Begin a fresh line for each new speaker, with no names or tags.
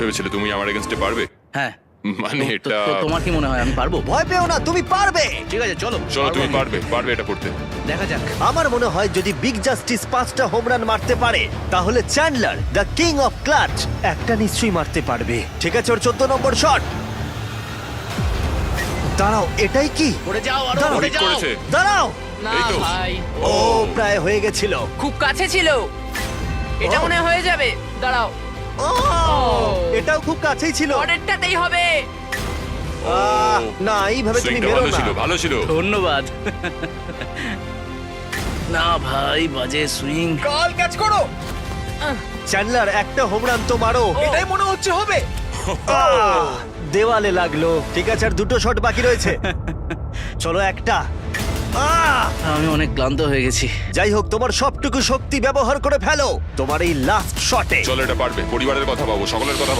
ভেবেছিলে তুমি আমার এগেনস্টে পারবে?
হ্যাঁ।
মানে
তো-
এটা
তো তোমার কি মনে হয় আমি পারবো?
ভয় পেও না, তুমি পারবে।
ঠিক আছে চলো
চলো তুমি
পারবো আমি।
পারবে এটা করতে।
দেখা যাক।
আমার মনে হয় যদি বিগ জাস্টিস 5টা হোম রান মারতে পারে তাহলে Chandler the king of clutch একটা নিশ্চয়ই মারতে পারবে। ঠিক আছে, ওর 14 নম্বর শট। দাঁড়াও, এটাই কি?
পড়ে যাও আরো
দাঁড়াও,
পড়ে
ঠিক
যাও।
করেছে।
দাঁড়াও।
না
এই তো।
ভাই,
ও প্রায় হয়ে গেছিল।
খুব কাছে ছিল। এটা
ও।
মনে হয় হয়ে যাবে। দাঁড়াও,
ও এটাও খুব কাছেই ছিল।
পরেরটাতেই হবে।
না, এইভাবে তুমি
সুইংটা
মেরো
ভালো
না।
ছিল, ভালো ছিল।
ধন্যবাদ। না ভাই, বাজে সুইং।
কাল ক্যাচ করো।
চ্যান্ডলার একটা হোম রান তো মারো।
এটাই মনে হচ্ছে হবে।
দেওয়ালে লাগলো। ঠিক আছে, আর দুটো শট বাকি রয়েছে। চলো একটা।
আমি অনেক ক্লান্ত হয়ে গেছি।
যাই হোক, তোমার সবটুকু শক্তি ব্যবহার করে ফেলো তোমার এই লাস্ট শটে।
চলো এটা পারবে, পরিবারের কথা ভাবো, সকলের কথা ভাবো।